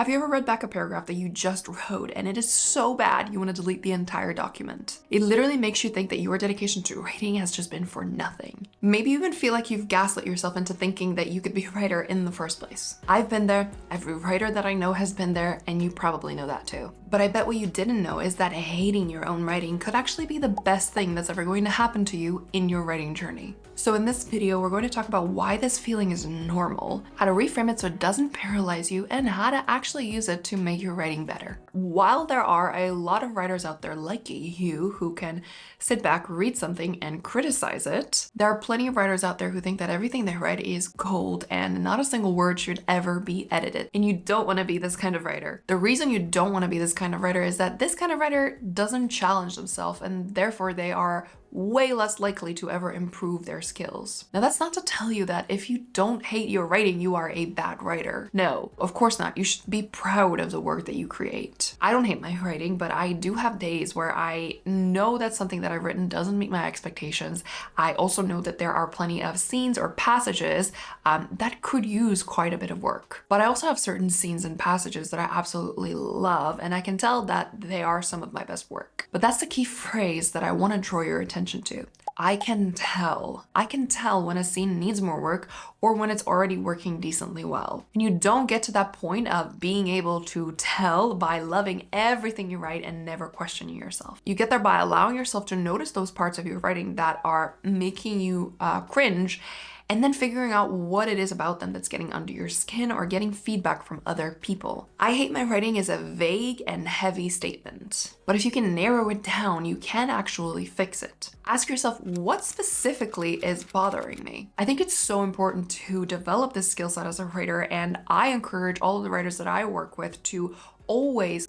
Have you ever read back a paragraph that you just wrote and it is so bad you want to delete the entire document? It literally makes you think that your dedication to writing has just been for nothing. Maybe you even feel like you've gaslit yourself into thinking that you could be a writer in the first place. I've been there, every writer that I know has been there, and you probably know that too. But I bet what you didn't know is that hating your own writing could actually be the best thing that's ever going to happen to you in your writing journey. So in this video, we're going to talk about why this feeling is normal, how to reframe it so it doesn't paralyze you, and how to actually use it to make your writing better. While there are a lot of writers out there like you who can sit back, read something, and criticize it, there are plenty of writers out there who think that everything they write is gold and not a single word should ever be edited. And you don't want to be this kind of writer. The reason you don't want to be this kind of writer is that this kind of writer doesn't challenge themselves, and therefore they are way less likely to ever improve their skills. Now, that's not to tell you that if you don't hate your writing, you are a bad writer. No, of course not. You should be proud of the work that you create. I don't hate my writing, but I do have days where I know that something that I've written doesn't meet my expectations. I also know that there are plenty of scenes or passages that could use quite a bit of work. But I also have certain scenes and passages that I absolutely love, and I can tell that they are some of my best work. But that's the key phrase that I want to draw your attention to. I can tell. I can tell when a scene needs more work or when it's already working decently well. And you don't get to that point of being able to tell by loving everything you write and never questioning yourself. You get there by allowing yourself to notice those parts of your writing that are making you cringe, and then figuring out what it is about them that's getting under your skin or getting feedback from other people. I hate my writing is a vague and heavy statement, but if you can narrow it down, you can actually fix it. Ask yourself, what specifically is bothering me? I think it's so important to develop this skill set as a writer, and I encourage all of the writers that I work with to always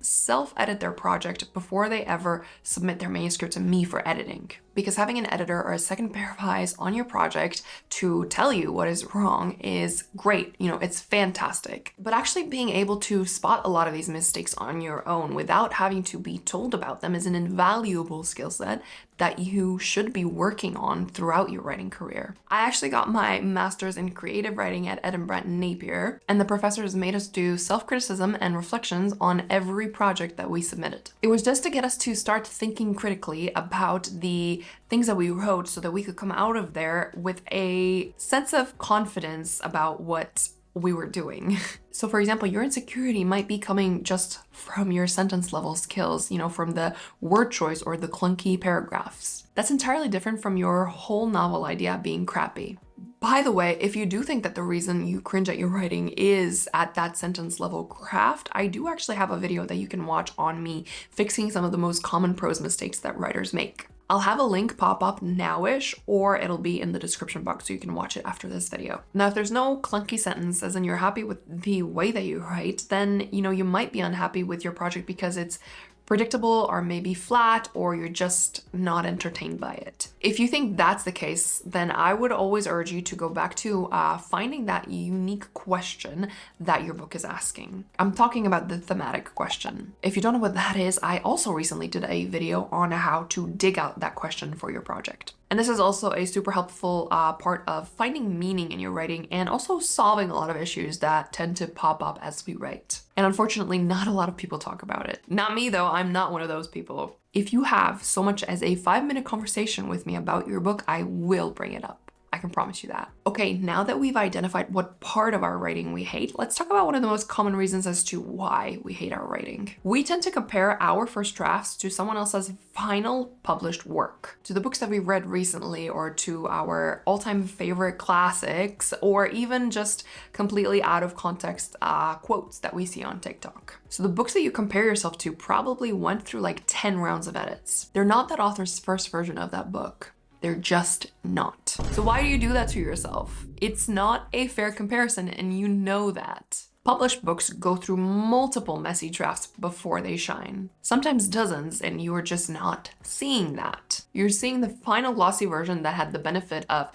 self-edit their project before they ever submit their manuscript to me for editing. Because having an editor or a second pair of eyes on your project to tell you what is wrong is great. You know, it's fantastic. But actually being able to spot a lot of these mistakes on your own without having to be told about them is an invaluable skill set that you should be working on throughout your writing career. I actually got my master's in creative writing at Edinburgh Napier, and the professors made us do self-criticism and reflections on every project that we submitted. It was just to get us to start thinking critically about the things that we wrote so that we could come out of there with a sense of confidence about what we were doing. So for example, your insecurity might be coming just from your sentence level skills, from the word choice or the clunky paragraphs. That's entirely different from your whole novel idea being crappy. By the way, if you do think that the reason you cringe at your writing is at that sentence level craft, I do actually have a video that you can watch on me fixing some of the most common prose mistakes that writers make. I'll have a link pop up now-ish, or it'll be in the description box so you can watch it after this video. Now, if there's no clunky sentences and you're happy with the way that you write, then, you might be unhappy with your project because it's predictable or maybe flat, or you're just not entertained by it. If you think that's the case, then I would always urge you to go back to finding that unique question that your book is asking. I'm talking about the thematic question. If you don't know what that is, I also recently did a video on how to dig out that question for your project. And this is also a super helpful part of finding meaning in your writing and also solving a lot of issues that tend to pop up as we write. And unfortunately, not a lot of people talk about it. Not me though, I'm not one of those people. If you have so much as a 5-minute conversation with me about your book, I will bring it up. I can promise you that. Okay, now that we've identified what part of our writing we hate, let's talk about one of the most common reasons as to why we hate our writing. We tend to compare our first drafts to someone else's final published work, to the books that we read recently, or to our all-time favorite classics, or even just completely out of context quotes that we see on TikTok. So the books that you compare yourself to probably went through like 10 rounds of edits. They're not that author's first version of that book. They're just not. So why do you do that to yourself? It's not a fair comparison, and you know that. Published books go through multiple messy drafts before they shine. Sometimes dozens, and you are just not seeing that. You're seeing the final glossy version that had the benefit of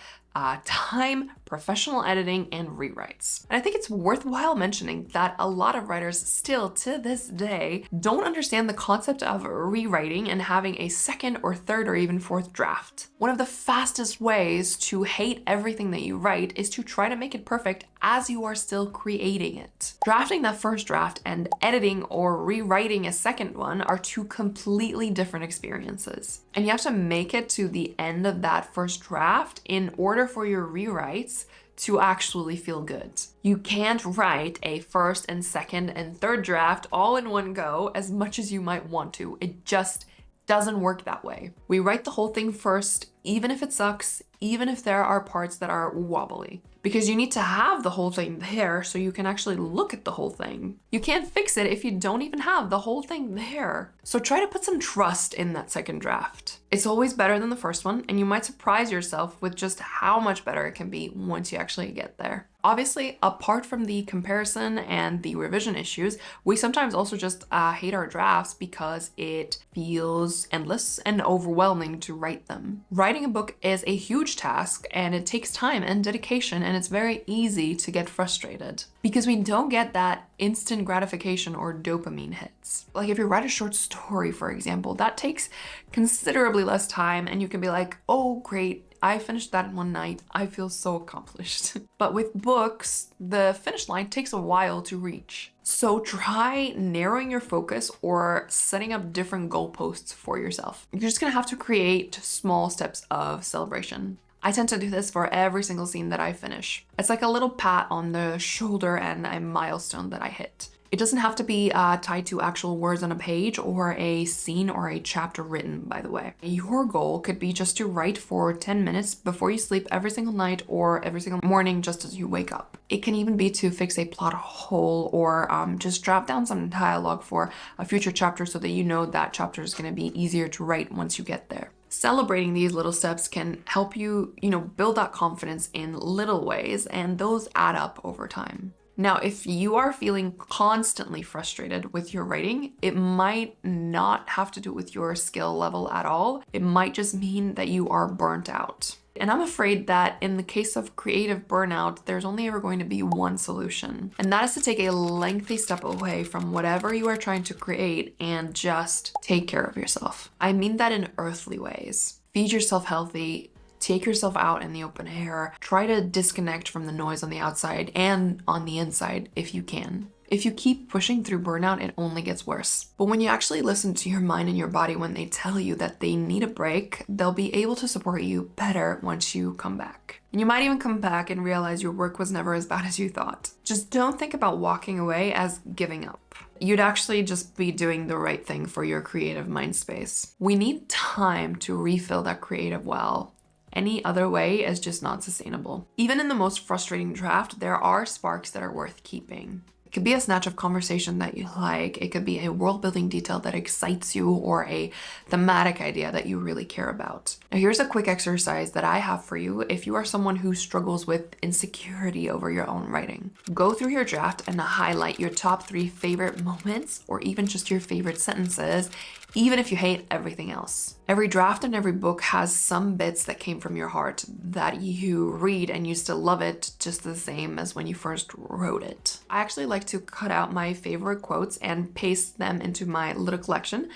time, professional editing, and rewrites. And I think it's worthwhile mentioning that a lot of writers still to this day don't understand the concept of rewriting and having a second or third or even fourth draft. One of the fastest ways to hate everything that you write is to try to make it perfect as you are still creating it. Drafting that first draft and editing or rewriting a second one are two completely different experiences. And you have to make it to the end of that first draft in order for your rewrites to actually feel good. You can't write a first and second and third draft all in one go as much as you might want to. It just doesn't work that way. We write the whole thing first, even if it sucks, even if there are parts that are wobbly, because you need to have the whole thing there so you can actually look at the whole thing. You can't fix it if you don't even have the whole thing there. So try to put some trust in that second draft. It's always better than the first one, and you might surprise yourself with just how much better it can be once you actually get there. Obviously, apart from the comparison and the revision issues, we sometimes also just hate our drafts because it feels endless and overwhelming to write them. Writing a book is a huge task, and it takes time and dedication, and it's very easy to get frustrated because we don't get that instant gratification or dopamine hits. Like if you write a short story, for example, that takes considerably less time, and you can be like, oh great, I finished that in one night. I feel so accomplished. But with books, the finish line takes a while to reach. So try narrowing your focus or setting up different goalposts for yourself. You're just gonna have to create small steps of celebration. I tend to do this for every single scene that I finish. It's like a little pat on the shoulder and a milestone that I hit. It doesn't have to be tied to actual words on a page or a scene or a chapter written, by the way. Your goal could be just to write for 10 minutes before you sleep every single night or every single morning just as you wake up. It can even be to fix a plot hole or just draft down some dialogue for a future chapter so that you know that chapter is going to be easier to write once you get there. Celebrating these little steps can help you, build that confidence in little ways, and those add up over time. Now, if you are feeling constantly frustrated with your writing, it might not have to do with your skill level at all. It might just mean that you are burnt out. And I'm afraid that in the case of creative burnout, there's only ever going to be one solution. And that is to take a lengthy step away from whatever you are trying to create and just take care of yourself. I mean that in earthly ways. Feed yourself healthy. Take yourself out in the open air. Try to disconnect from the noise on the outside and on the inside if you can. If you keep pushing through burnout, it only gets worse. But when you actually listen to your mind and your body when they tell you that they need a break, they'll be able to support you better once you come back. And you might even come back and realize your work was never as bad as you thought. Just don't think about walking away as giving up. You'd actually just be doing the right thing for your creative mind space. We need time to refill that creative well. Any other way is just not sustainable. Even in the most frustrating draft, there are sparks that are worth keeping. It could be a snatch of conversation that you like. It could be a world-building detail that excites you or a thematic idea that you really care about. Now, here's a quick exercise that I have for you if you are someone who struggles with insecurity over your own writing. Go through your draft and highlight your top 3 favorite moments or even just your favorite sentences, even if you hate everything else. Every draft and every book has some bits that came from your heart that you read and you still love it just the same as when you first wrote it. I actually like to cut out my favorite quotes and paste them into my little collection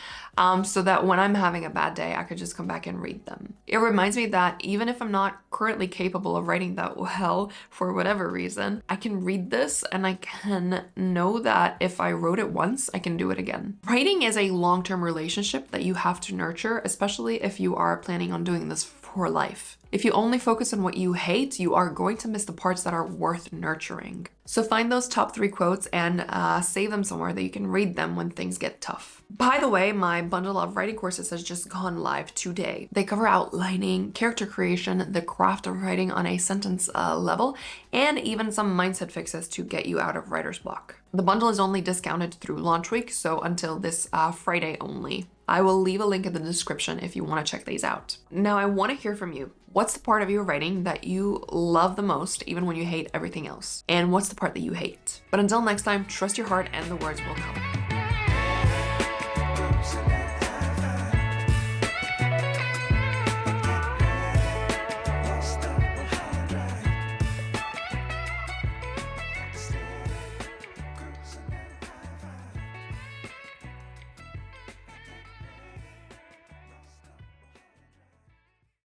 so that when I'm having a bad day, I could just come back and read them. It reminds me that even if I'm not currently capable of writing that well for whatever reason, I can read this and I can know that if I wrote it once, I can do it again. Writing is a long-term relationship that you have to nurture, especially if you are planning on doing this for life. If you only focus on what you hate, you are going to miss the parts that are worth nurturing. So find those top 3 quotes and save them somewhere that you can read them when things get tough. By the way, my bundle of writing courses has just gone live today. They cover outlining, character creation, the craft of writing on a sentence level, and even some mindset fixes to get you out of writer's block. The bundle is only discounted through launch week, so until this Friday only. I will leave a link in the description if you want to check these out. Now, I want to hear from you. What's the part of your writing that you love the most, even when you hate everything else? And what's the part that you hate? But until next time, trust your heart and the words will come.